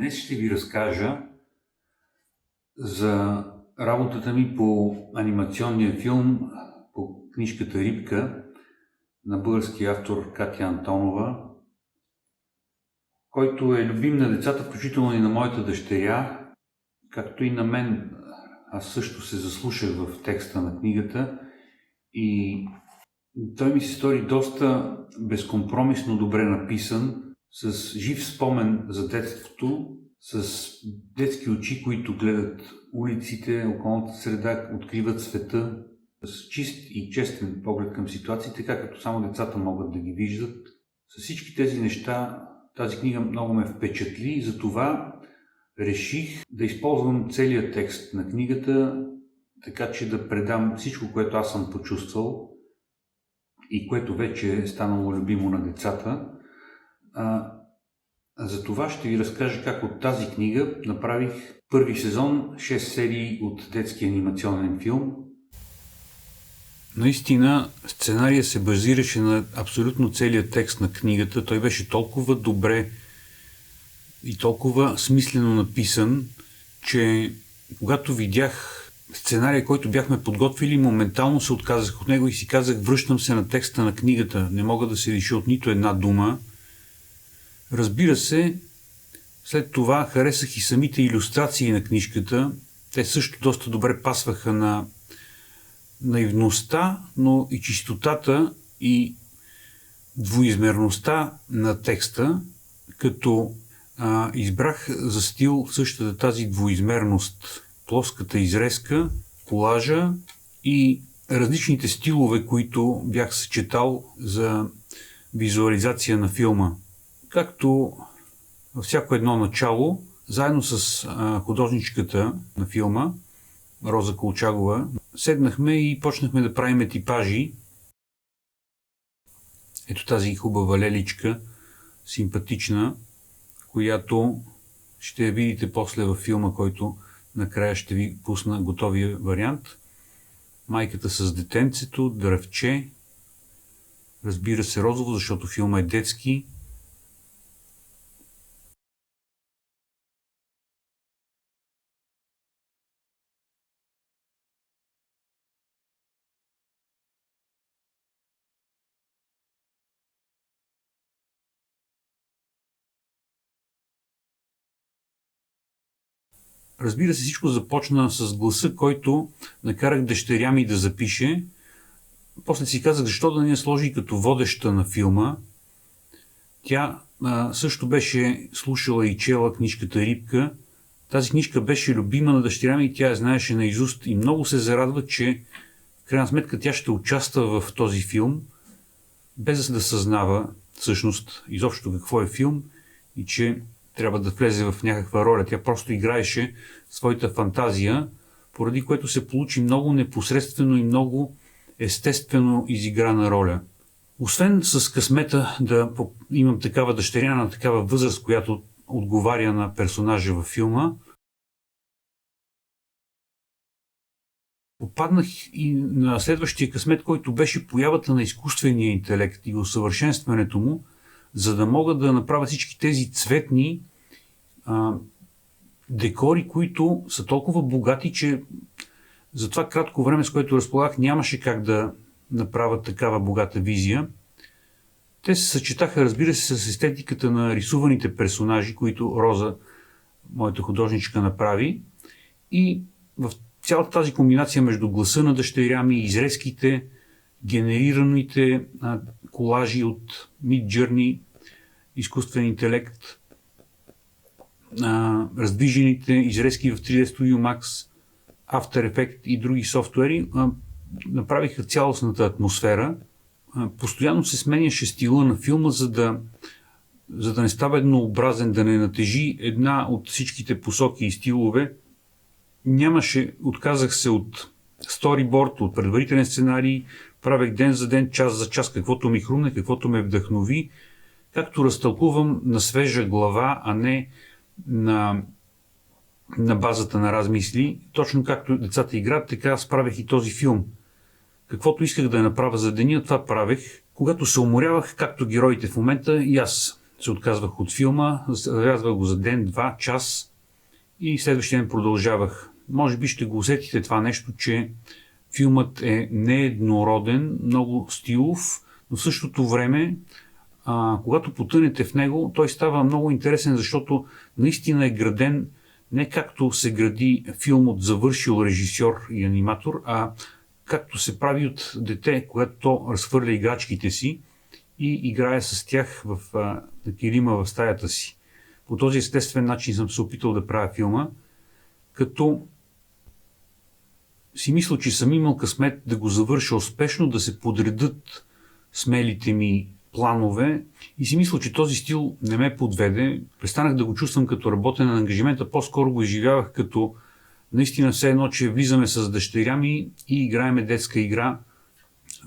Днес ще ви разкажа за работата ми по анимационния филм, по книжката Рибка на българския автор Катя Антонова, който е любим на децата, включително и на моята дъщеря, както и на мен. Аз също се заслушах в текста на книгата и той ми се стори доста безкомпромисно добре написан, с жив спомен за детството, с детски очи, които гледат улиците, околната среда, откриват света, с чист и честен поглед към ситуации, така като само децата могат да ги виждат. С всички тези неща тази книга много ме впечатли и затова реших да използвам целият текст на книгата, така че да предам всичко, което аз съм почувствал и което вече е станало любимо на децата. За това ще ви разкажа как от тази книга направих първи сезон, 6 серии от детски анимационен филм. Наистина, сценария се базираше на абсолютно целият текст на книгата. Той беше толкова добре и толкова смислено написан, че когато видях сценария, който бяхме подготвили, моментално се отказах от него и си казах, връщам се на текста на книгата. Не мога да се лиша от нито една дума. Разбира се, след това харесах и самите илюстрации на книжката. Те също доста добре пасваха на наивността, но и чистотата и двуизмерността на текста, като избрах за стил същата тази двуизмерност. Плоската изрезка, колажа и различните стилове, които бях съчетал за визуализация на филма. Както във всяко едно начало, заедно с художничката на филма, Роза Колчагова, седнахме и почнахме да правим типажи. Ето тази хубава леличка, симпатична, която ще я видите после във филма, който накрая ще ви пусна готовия вариант. Майката с детенцето, дръвче, разбира се розово, защото филма е детски. Разбира се, всичко започна с гласа, който накарах дъщеря ми да запише. После си казах, защо да не я сложи като водеща на филма. Тя също беше слушала и чела книжката Рибка. Тази книжка беше любима на дъщеря ми и тя я знаеше наизуст и много се зарадва, че в крайна сметка тя ще участва в този филм, без да съзнава всъщност изобщо какво е филм и че трябва да влезе в някаква роля. Тя просто играеше своята фантазия, поради което се получи много непосредствено и много естествено изиграна роля. Освен с късмета да имам такава дъщеря на такава възраст, която отговаря на персонажа във филма, попаднах и на следващия късмет, който беше появата на изкуствения интелект и усъвършенстването му, за да мога да направя всички тези цветни декори, които са толкова богати, че за това кратко време, с което разполагах, нямаше как да направя такава богата визия. Те се съчетаха, разбира се, с естетиката на рисуваните персонажи, които Роза, моята художничка, направи. И в цялата тази комбинация между гласа на дъщеря ми, изрезките, генерираните колажи от Midjourney, изкуствен интелект, раздвижените изрезки в 3D Studio Max, After Effects и други софтуери направиха цялостната атмосфера. Постоянно се сменяше стила на филма, за да не става еднообразен, да не натежи една от всичките посоки и стилове. Отказах се от сториборд, от предварителен сценарий, правех ден за ден, час за час, каквото ми хрумне, каквото ме вдъхнови, както разтълкувам на свежа глава, а не на базата на размисли. Точно както децата играят, така аз правех и този филм. Каквото исках да направя за деня, това правех. Когато се уморявах, както героите в момента, и аз се отказвах от филма, зарязвах го за ден, два, час и следващия ден продължавах. Може би ще го усетите това нещо, че филмът е нееднороден, много стилов, но в същото време, когато потънете в него, той става много интересен, защото наистина е граден не както се гради филм от завършил режисьор и аниматор, а както се прави от дете, когато то разхвърля играчките си и играе с тях на килима в стаята си. По този естествен начин съм се опитал да правя филма, като си мисля, че съм имал късмет да го завърша успешно, да се подредат смелите ми планове и си мисля, че този стил не ме подведе. Престанах да го чувствам като работен ангажимент, а по-скоро го изживявах като наистина все едно, че влизаме с дъщеря ми и играеме детска игра.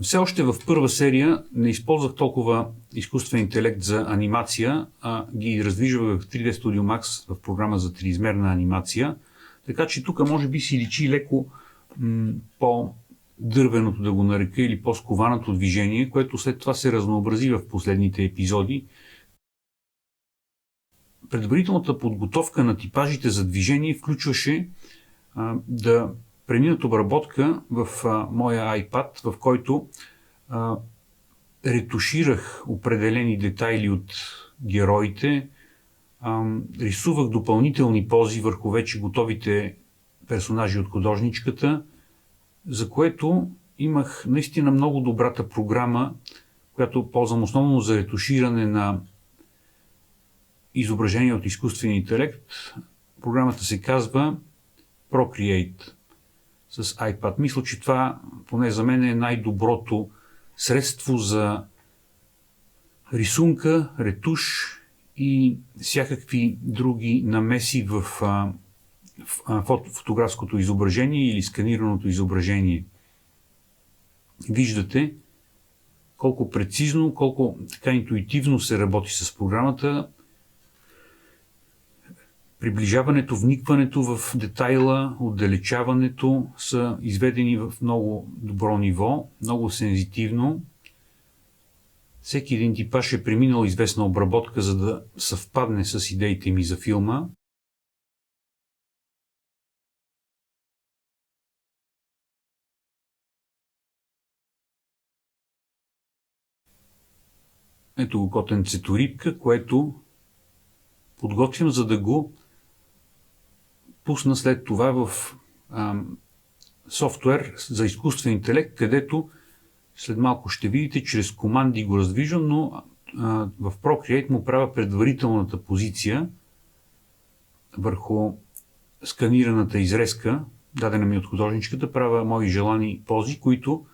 Все още в първа серия не използвах толкова изкуствен интелект за анимация, а ги раздвижвах в 3D Studio Max в програма за триизмерна анимация. Така че тук може би си личи леко по-дървеното, да го нарека, или по-скованото движение, което след това се разнообрази в последните епизоди. Предварителната подготовка на типажите за движение включваше да преминат обработка в моя iPad, в който ретуширах определени детайли от героите, рисувах допълнителни пози върху вече готовите персонажи от художничката, за което имах наистина много добрата програма, която ползвам основно за ретуширане на изображения от изкуствения интелект. Програмата се казва Procreate с iPad. Мисля, че това поне за мен е най-доброто средство за рисунка, ретуш и всякакви други намеси в фотографското изображение или сканираното изображение. Виждате колко прецизно, колко така интуитивно се работи с програмата. Приближаването, вникването в детайла, отдалечаването са изведени в много добро ниво, много сензитивно. Всеки един типаж е преминал известна обработка, за да съвпадне с идеите ми за филма. Ето го котенцето Рибка, което подготвям, за да го пусна след това в софтуер за изкуствен интелект, където след малко ще видите, чрез команди го раздвижвам, но в Procreate му правя предварителната позиция върху сканираната изрезка, дадена ми от художничката, правя мои желани пози, които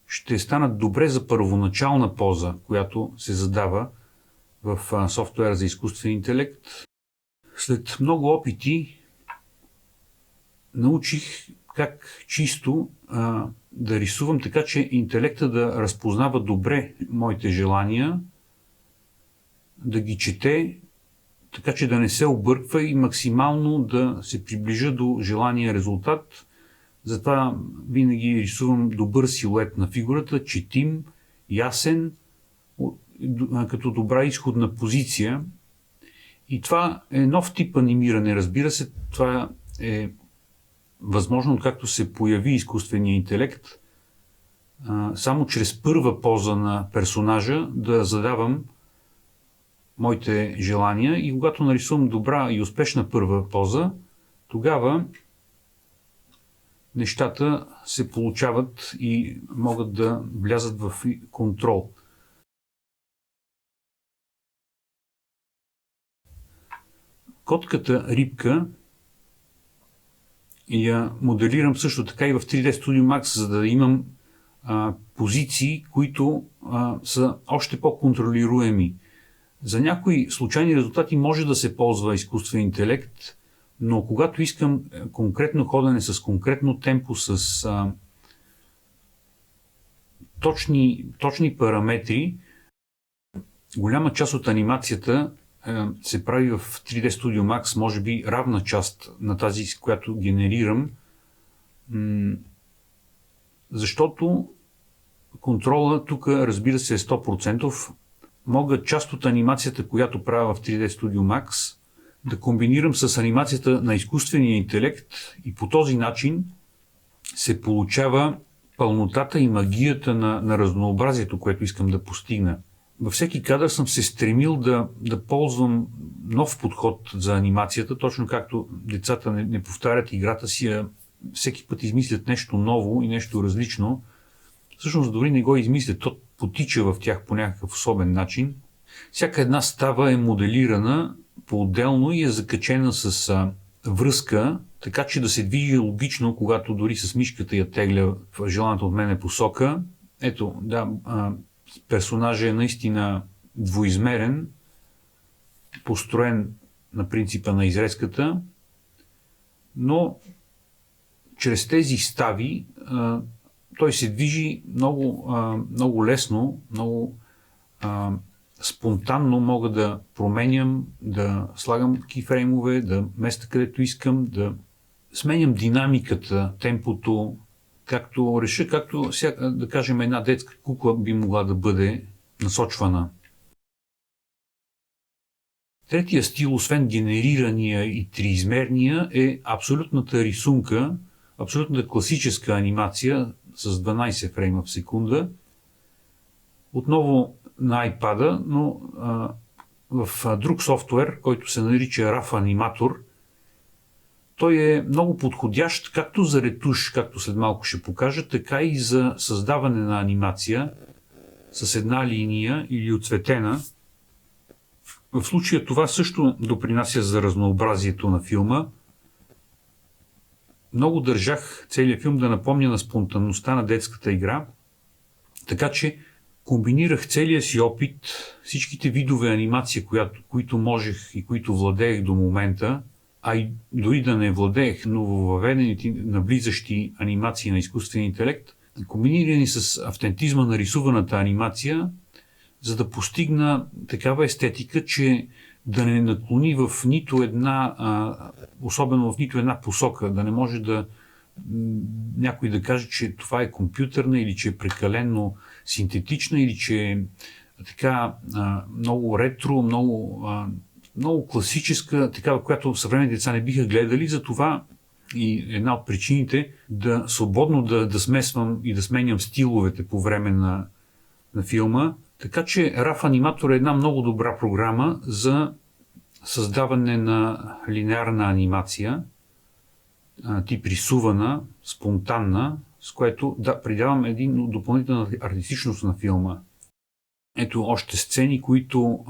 ще станат добре за първоначална поза, която се задава в софтуера за изкуствен интелект. След много опити научих как чисто да рисувам, така че интелекта да разпознава добре моите желания, да ги чете, така че да не се обърква и максимално да се приближа до желания резултат. Затова винаги рисувам добър силует на фигурата, четим, ясен, като добра изходна позиция. И това е нов тип анимиране, разбира се. Това е възможно, както се появи изкуствения интелект, само чрез първа поза на персонажа да задавам моите желания и когато нарисувам добра и успешна първа поза, тогава нещата се получават и могат да влязат в контрол. Котката Рибка я моделирам също така и в 3D Studio Max, за да имам позиции, които са още по-контролируеми. За някои случайни резултати може да се ползва изкуствен интелект, но когато искам конкретно ходене с конкретно темпо, с точни параметри, голяма част от анимацията се прави в 3D Studio Max, може би равна част на тази, с която генерирам, защото контрола тук, разбира се, е 100%. мога част от анимацията, която правя в 3D Studio Max, да комбинирам с анимацията на изкуствения интелект и по този начин се получава пълнотата и магията на разнообразието, което искам да постигна. Във всеки кадър съм се стремил да ползвам нов подход за анимацията, точно както децата не повтарят играта си, а всеки път измислят нещо ново и нещо различно. Всъщност дори не го измислят, то потича в тях по някакъв особен начин. Всяка една става е моделирана по-отделно и е закачена с връзка, така че да се движи логично, когато дори с мишката я тегля в желаната от мене посока. Ето, да, персонажът е наистина двоизмерен, построен на принципа на изрезката, но чрез тези стави той се движи много лесно, много спонтанно мога да променям, да слагам кейфреймове, да местя където искам, да сменям динамиката, темпото, както реша, както да кажем една детска кукла би могла да бъде насочвана. Третия стил, освен генерирания и триизмерния, е абсолютната рисунка, абсолютната класическа анимация с 12 фрейма в секунда. Отново на iPad-а, но в друг софтуер, който се нарича RAW Animator. Той е много подходящ както за ретуш, както след малко ще покажа, така и за създаване на анимация с една линия или отцветена. В случая това също допринася за разнообразието на филма. Много държах целият филм да напомня на спонтанността на детската игра, така че комбинирах целия си опит, всичките видове анимация, които можех и които владеех до момента, а и дори да не владеех нововъведените наблизащи анимации на изкуствен интелект, комбинирани с автентизма на рисуваната анимация, за да постигна такава естетика, че да не наклони в нито една, особено в нито една посока, да не може някой да каже, че това е компютърна или че е прекалено синтетична или че е така много ретро, много класическа, такава, която съвременните деца не биха гледали. Затова и една от причините свободно да смесвам и да сменям стиловете по време на филма. Така че RAW Animator е една много добра програма за създаване на линеарна анимация, тип рисувана, спонтанна, с което придавам един допълнителна артистичност на филма. Ето още сцени, които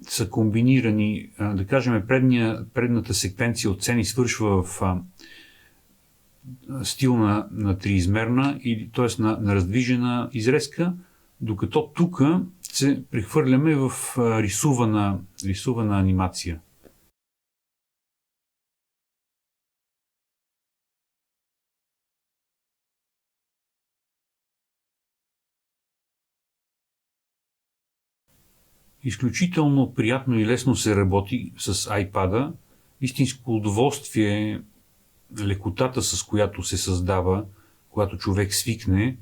са комбинирани. Да кажем, предната секвенция от сцени свършва в стил на триизмерна, т.е. на раздвижена изрезка, докато тук се прехвърляме в рисувана анимация. Изключително приятно и лесно се работи с iPad-а. Истинско удоволствие е лекотата, с която се създава, когато човек свикне.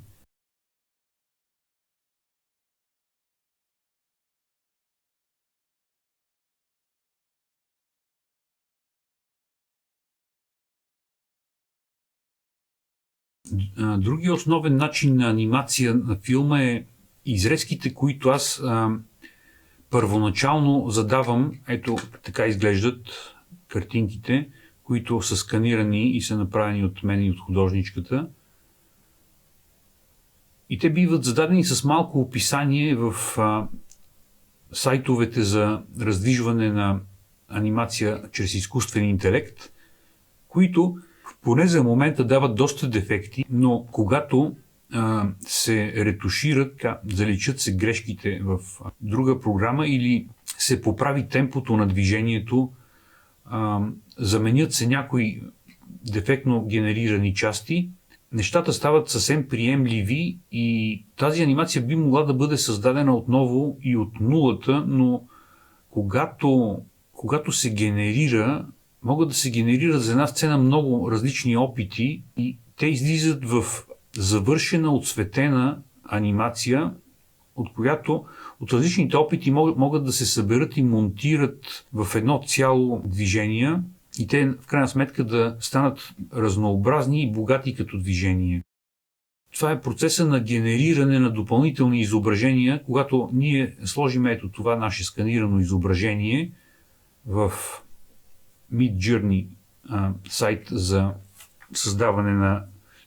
Другият основен начин на анимация на филма е изрезките, които аз първоначално задавам. Ето така изглеждат картинките, които са сканирани и са направени от мен и от художничката. И те биват зададени с малко описание в сайтовете за раздвижване на анимация чрез изкуствен интелект, които поне за момента дават доста дефекти, но когато се ретушират, заличат се грешките в друга програма или се поправи темпото на движението, заменят се някои дефектно генерирани части, нещата стават съвсем приемливи и тази анимация би могла да бъде създадена отново и от нулата, но когато се генерира, могат да се генерират за една сцена много различни опити и те излизат в завършена, отцветена анимация, от която от различните опити могат да се съберат и монтират в едно цяло движение и те в крайна сметка да станат разнообразни и богати като движение. Това е процеса на генериране на допълнителни изображения, когато ние сложим ето това наше сканирано изображение в Midjourney сайт за създаване на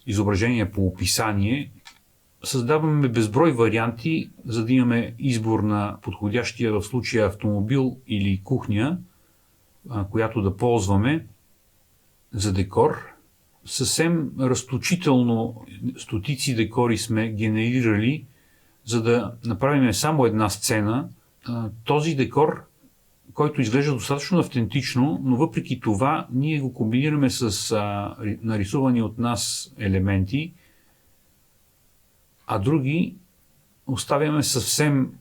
изображения по описание. Създаваме безброй варианти, за да имаме избор на подходящия в случая автомобил или кухня, която да ползваме за декор. Съвсем разточително стотици декори сме генерирали, за да направим само една сцена. Този декор, който изглежда достатъчно автентично, но въпреки това ние го комбинираме с нарисувани от нас елементи, а други оставяме съвсем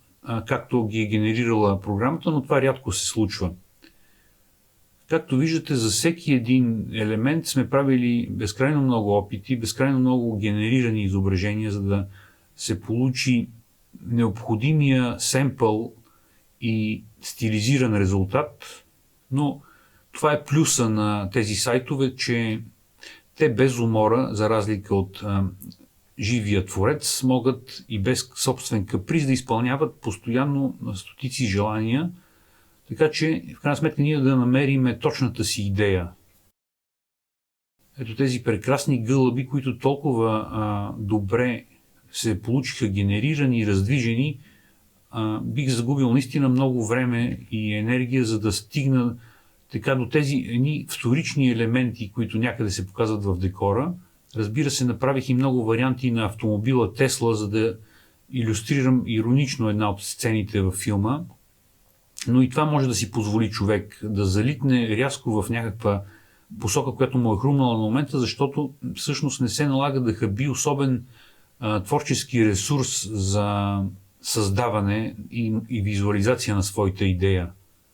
както ги е генерирала програмата, но това рядко се случва. Както виждате, за всеки един елемент сме правили безкрайно много опити, безкрайно много генерирани изображения, за да се получи необходимия семпъл и стилизиран резултат. Но това е плюса на тези сайтове, че те без умора, за разлика от живия творец, могат и без собствен каприз да изпълняват постоянно стотици желания, така че в крайна сметка ние да намерим точната си идея. Ето тези прекрасни гълъби, които толкова добре се получиха генерирани и раздвижени, бих загубил наистина много време и енергия, за да стигна така до тези едни вторични елементи, които някъде се показват в декора. Разбира се, направих и много варианти на автомобила Тесла, за да илюстрирам иронично една от сцените във филма. Но и това може да си позволи човек да залитне рязко в някаква посока, която му е хрумнала на момента, защото всъщност не се налага да хаби особен творчески ресурс за създаване и визуализация на своята идея.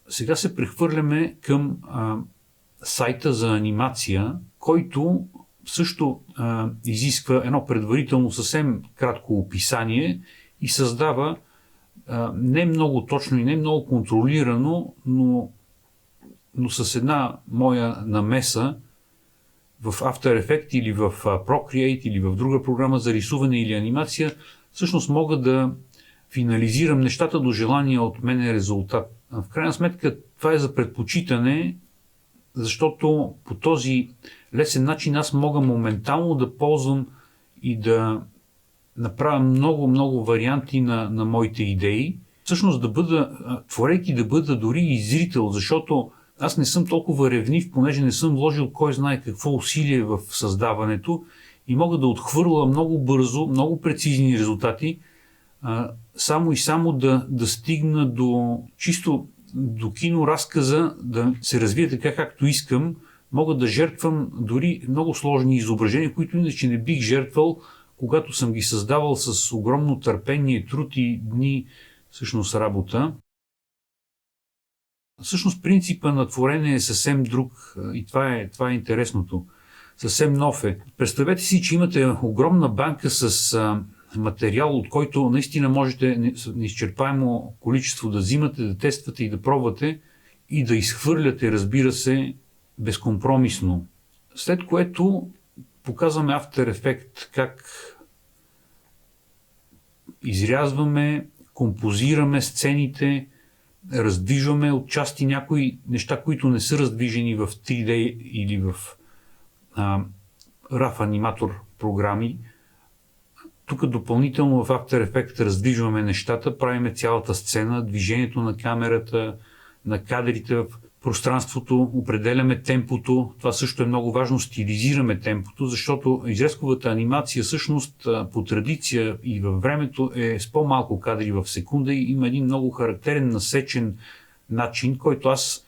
Сега се прехвърляме към сайта за анимация, който също изисква едно предварително съвсем кратко описание и създава не много точно и не много контролирано, но с една моя намеса в After Effects или в Procreate или в друга програма за рисуване или анимация, всъщност мога да финализирам нещата до желания от мен резултат. В крайна сметка това е за предпочитане, защото по този лесен начин аз мога моментално да ползвам и да направя много варианти на моите идеи. Всъщност творейки да бъда дори и зрител, защото аз не съм толкова ревнив, понеже не съм вложил кой знае какво усилие в създаването и мога да отхвърля много бързо, много прецизни резултати, само и само да стигна чисто до киноразказа, да се развие така както искам. Мога да жертвам дори много сложни изображения, които иначе не бих жертвал, когато съм ги създавал с огромно търпение, труд и дни всъщност работа. Всъщност принципа на творене е съвсем друг и това е интересното. Съвсем нов е. Представете си, че имате огромна банка с материал, от който наистина можете неизчерпаемо количество да взимате, да тествате и да пробвате и да изхвърляте, разбира се, безкомпромисно. След което показваме After Effects как изрязваме, композираме сцените, раздвижваме отчасти някои неща, които не са раздвижени в 3D или в RAW аниматор програми. Тук допълнително в After Effects раздвижваме нещата, правиме цялата сцена, движението на камерата, на кадрите в пространството, определяме темпото. Това също е много важно, стилизираме темпото, защото изрезковата анимация всъщност по традиция и във времето е с по-малко кадри в секунда и има един много характерен насечен начин, който аз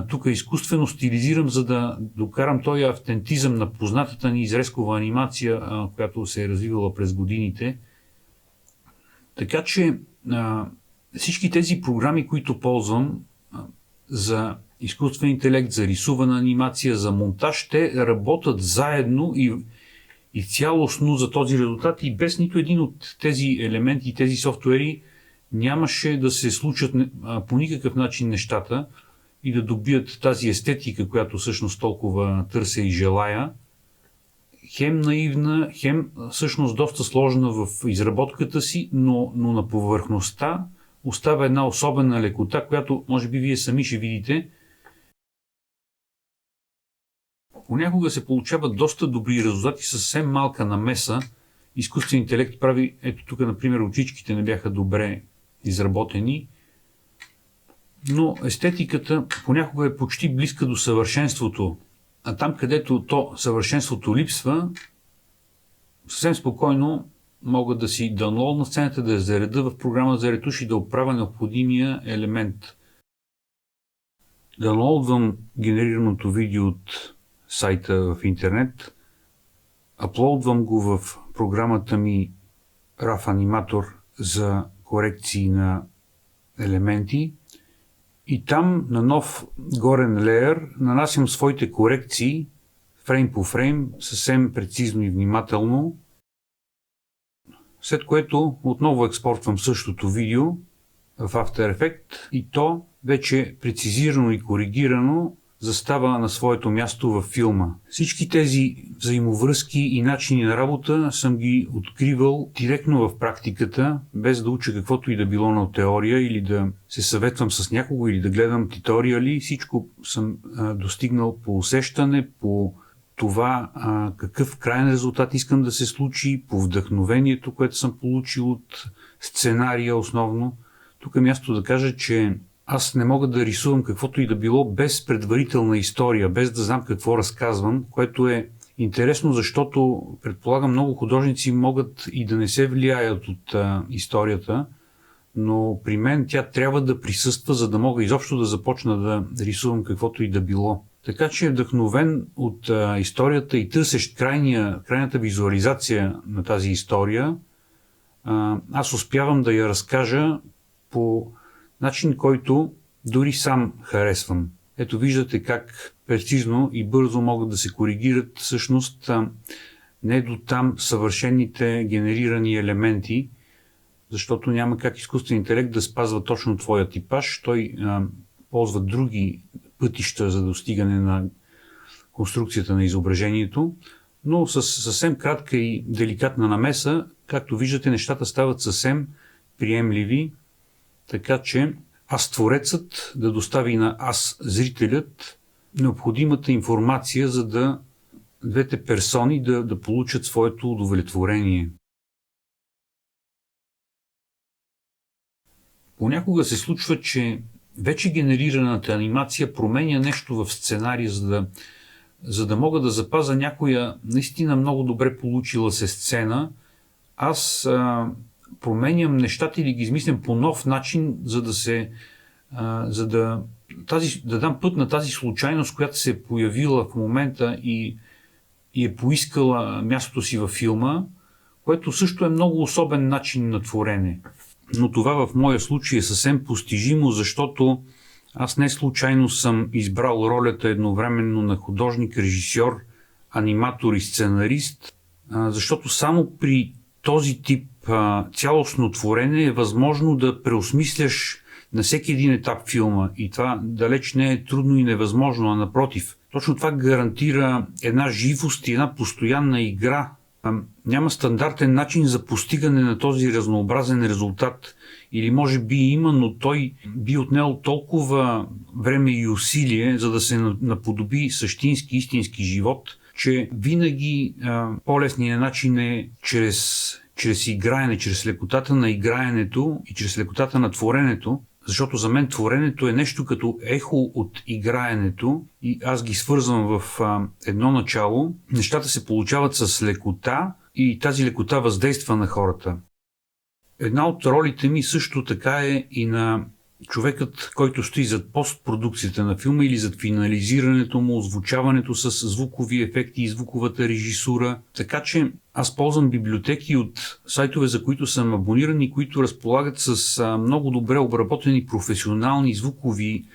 тук изкуствено стилизирам, за да докарам този автентизъм на познатата ни изрезкова анимация, която се е развивала през годините. Така че всички тези програми, които ползвам за изкуствен интелект, за рисувана анимация, за монтаж, те работят заедно и цялостно за този резултат и без нито един от тези елементи, тези софтуери нямаше да се случат по никакъв начин нещата и да добият тази естетика, която всъщност толкова търся и желая. Хем наивна, хем всъщност доста сложна в изработката си, но на повърхността остава една особена лекота, която може би вие сами ще видите. Понякога се получават доста добри резултати, съвсем малка намеса. Изкуствен интелект прави, ето тук, например, очичките не бяха добре изработени, но естетиката понякога е почти близка до съвършенството. А там, където съвършенството липсва, съвсем спокойно мога да си даунлоудна сцената, да я зареда в програма за ретуш и да оправя необходимия елемент. Даунлоудвам генерираното видео от сайта в интернет, аплоудвам го в програмата ми RAW Animator за корекции на елементи и там на нов горен леер нанасям своите корекции фрейм по фрейм, съвсем прецизно и внимателно, след което отново експортвам същото видео в After Effects и то вече прецизирано и коригирано застава на своето място във филма. Всички тези взаимовръзки и начини на работа съм ги откривал директно в практиката, без да уча каквото и да било на теория или да се съветвам с някого или да гледам туториали. Всичко съм достигнал по усещане, по това какъв крайен резултат искам да се случи, по вдъхновението, което съм получил от сценария основно. Тук е място да кажа, че аз не мога да рисувам каквото и да било без предварителна история, без да знам какво разказвам, което е интересно, защото предполагам много художници могат и да не се влияят от историята, но при мен тя трябва да присъства, за да мога изобщо да започна да рисувам каквото и да било. Така че вдъхновен от историята и търсещ крайната визуализация на тази история, аз успявам да я разкажа по начин, който дори сам харесвам. Ето виждате как прецизно и бързо могат да се коригират всъщност не до там съвършените генерирани елементи, защото няма как изкуствен интелект да спазва точно твоя типаж. Той ползва други пътища за достигане на конструкцията на изображението, но с съвсем кратка и деликатна намеса, както виждате, нещата стават съвсем приемливи, така че аз творецът да достави на аз зрителят необходимата информация, за да двете персони да получат своето удовлетворение. Понякога се случва, че вече генерираната анимация променя нещо в сценария, за да мога да запазя някоя наистина много добре получила се сцена. Аз променям нещата или ги измислям по нов начин, за да дам път на тази случайност, която се е появила в момента и е поискала мястото си във филма, което също е много особен начин на творене. Но това в моя случай е съвсем постижимо, защото аз не случайно съм избрал ролята едновременно на художник, режисьор, аниматор и сценарист, защото само при този тип цялостно творене е възможно да преосмисляш на всеки един етап филма и това далеч не е трудно и невъзможно, а напротив. Точно това гарантира една живост и една постоянна игра. Няма стандартен начин за постигане на този разнообразен резултат или може би има, но той би отнел толкова време и усилие, за да се наподоби същински, истински живот, че винаги по-лесният начин е чрез играене, чрез лекотата на играенето и чрез лекотата на творенето, защото за мен творенето е нещо като ехо от играенето и аз ги свързвам в едно начало. Нещата се получават с лекота и тази лекота въздейства на хората. Една от ролите ми също така е и на човекът, който стои зад постпродукцията на филма или зад финализирането му, озвучаването с звукови ефекти и звуковата режисура. Така че аз ползвам библиотеки от сайтове, за които съм абониран и които разполагат с много добре обработени професионални звукови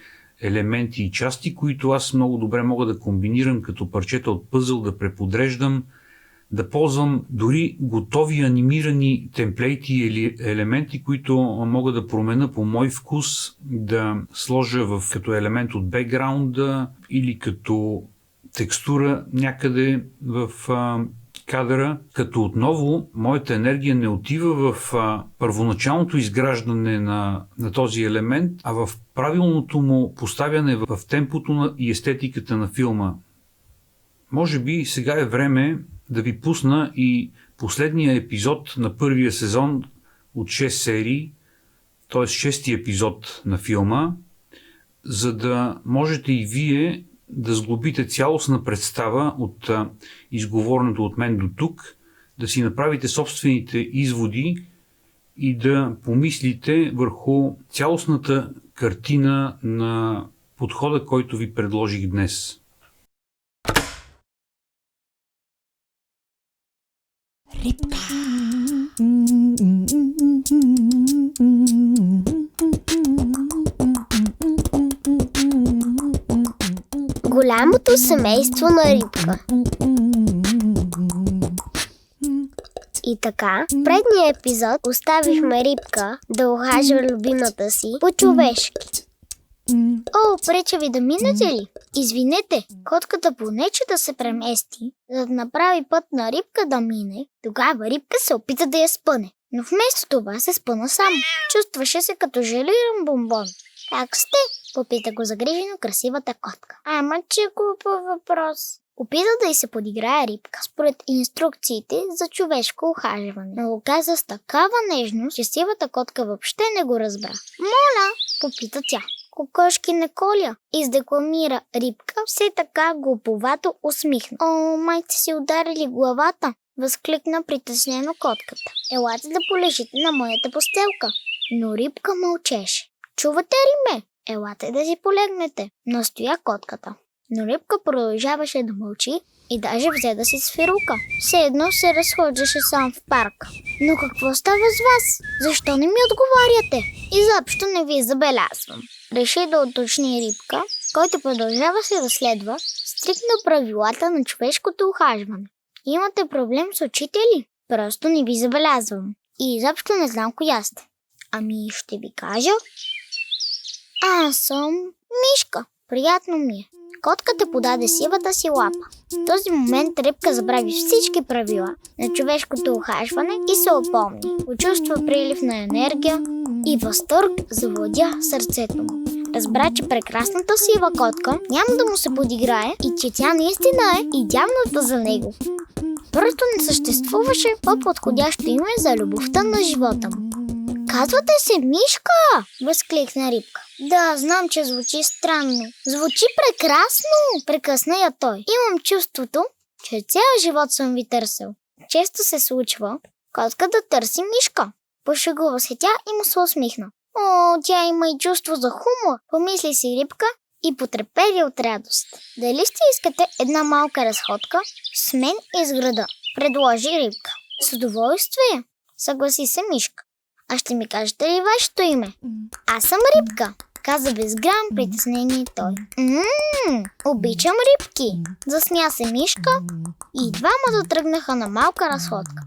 елементи и части, които аз много добре мога да комбинирам като парчета от пъзъл, да преподреждам, да ползвам дори готови анимирани темплейти или елементи, които мога да променя по мой вкус, да сложа като елемент от бекграунда или като текстура някъде в кадъра, като отново моята енергия не отива в първоначалното изграждане на този елемент, а в правилното му поставяне в темпото и естетиката на филма. Може би сега е време да ви пусна и последния епизод на първия сезон от 6 серии, т.е. 6-ти епизод на филма, за да можете и вие да сглобите цялостна представа от изговореното от мен до тук, да си направите собствените изводи и да помислите върху цялостната картина на подхода, който ви предложих днес. Рибка. Голямото семейство на Рибка. И така, в предния епизод оставихме Рибка да ухажва любимата си по-човешки. О, преча ви да минете ли? Извинете, котката понече да се премести, за да направи път на Рибка да мине. Тогава Рибка се опита да я спъне, но вместо това се спъна сам. Чувстваше се като желиран бомбон. Как сте? Попита го загрижено красивата котка. Ама че глупав въпрос. Опита да й се подиграе Рибка според инструкциите за човешко ухажване, но го каза с такава нежност, че сивата котка въобще не го разбра. Моля, попита тя. Кокошки не коля, издекламира Рибка, все така глуповато усмихна. О, май сте си ударили главата, възкликна притеснено котката. Елате да полежите на моята постелка. Но Рибка мълчеше. Чувате ли ме? Елате да си полегнете, настоя котката. Но Рибка продължаваше да мълчи и даже взе да си свирука. Все едно се разхождаше сам в парка. Но какво става с вас? Защо не ми отговаряте? Изобщо не ви забелязвам. Реши да уточни Рибка, който продължаваше да следва стриктно правилата на човешкото ухажване. Имате проблем с очите ли? Просто не ви забелязвам. И изобщо не знам коя сте. Ами ще ви кажа. Аз съм Мишка. Приятно ми е. Котката подаде сивата си лапа. В този момент Рибка забрави всички правила на човешкото ухажване и се опомни. Почувства прилив на енергия и възторг завладя сърцето му. Разбра, че прекрасната сива котка няма да му се подиграе и че тя наистина е идеалната за него. Просто не съществуваше по-подходящо име за любовта на живота му. Казвате се Мишка! Възкликна Рибка. Да, знам, че звучи странно. Звучи прекрасно! Прекъсна я той. Имам чувството, че цял живот съм ви търсил. Често се случва котка да търси Мишка. Пошегува се тя и му се усмихна. О, тя има и чувство за хумор, помисли си Рибка и потрепери от радост. Дали ще искате една малка разходка с мен из града? Предложи Рибка. С удоволствие, съгласи се Мишка. А ще ми кажете ли вашето име? Аз съм Рибка, каза без грам притеснение той. Обичам рибки, засмя се Мишка и двамата тръгнаха на малка разходка,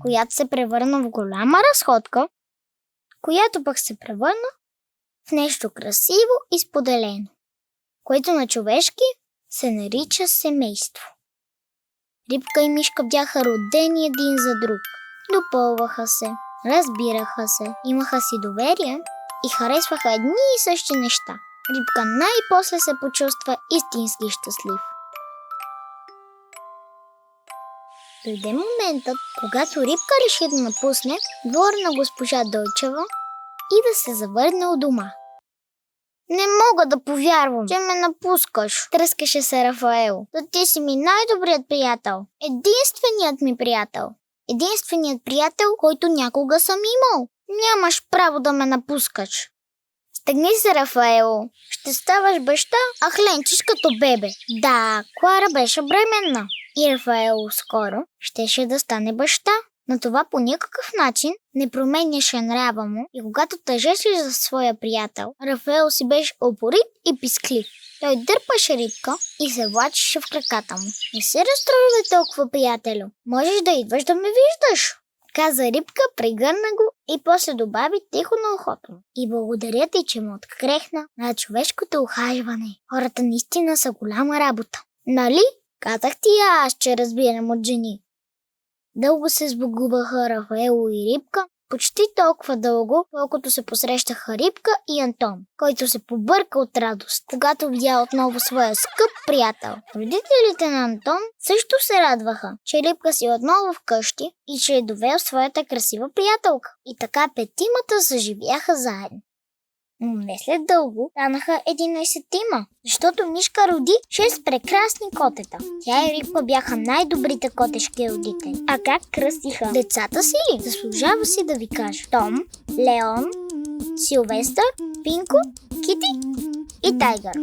която се превърна в голяма разходка, която пък се превърна в нещо красиво и споделено, което на човешки се нарича семейство. Рибка и Мишка бяха родени един за друг, допълваха се, разбираха се, имаха си доверие и харесваха едни и същи неща. Рибка най-после се почувства истински щастлив. Дойде моментът, когато Рибка реши да напусне двора на госпожа Дойчева и да се завърне у дома. Не мога да повярвам, че ме напускаш, тръскаше се Рафаел. Да ти си ми най-добрият приятел. Единственият ми приятел. Единственият приятел, който някога съм имал. Нямаш право да ме напускаш. Стегни се, Рафаело. Ще ставаш баща, а хленчиш като бебе. Да, Клара беше бременна. И Рафаело скоро щеше да стане баща. Но това по никакъв начин не променяше нрава му и когато тъжеше за своя приятел, Рафаел си беше упорит и писклив. Той дърпаше Рибка и се влачеше в краката му. Не се разстройвай толкова, приятелю. Можеш да идваш да ме виждаш, каза Рибка, прегърна го и после добави тихо на ухото му. И благодаря ти, че ме открехна на човешкото ухажване. Хората наистина са голяма работа. Нали? Казах ти аз, че разбирам от жени. Дълго се сбогуваха Рафаело и Рибка, почти толкова дълго, колкото се посрещаха Рибка и Антон, който се побърка от радост, когато видя отново своя скъп приятел. Родителите на Антон също се радваха, че Рибка си отново вкъщи и че е довел своята красива приятелка. И така петимата съживяха заедно. Но не след дълго станаха 11-тима, защото Мишка роди 6 прекрасни котета. Тя и Рибка бяха най-добрите котешки родители. А как кръстиха децата си ли? Заслужава си да ви кажа. Том, Леон, Силвестър, Пинко, Кити и Тайгър.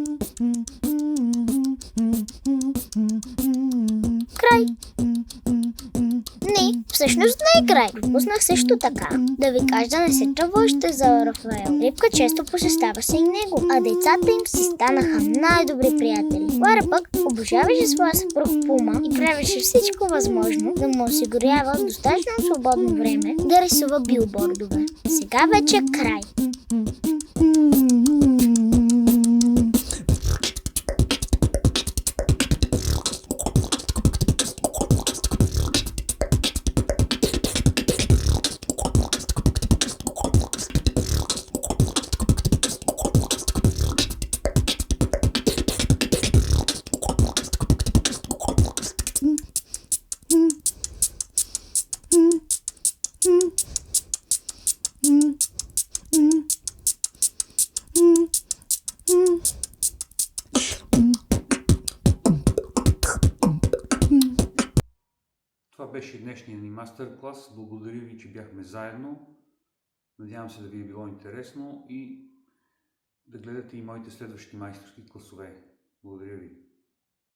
Край. Не, всъщност не е край. Пропуснах също така да ви кажа да не се тревожите за Рафаел. Рибка често посещаваше и него, а децата им си станаха най-добри приятели. Лара пък обожаваше своя съпруг Пума и правеше всичко възможно да му осигурява достатъчно свободно време да рисува билбордове. Сега вече край. Това беше днешния ни мастер-клас. Благодаря ви, че бяхме заедно. Надявам се да ви е било интересно и да гледате и моите следващи майсторски класове. Благодаря ви.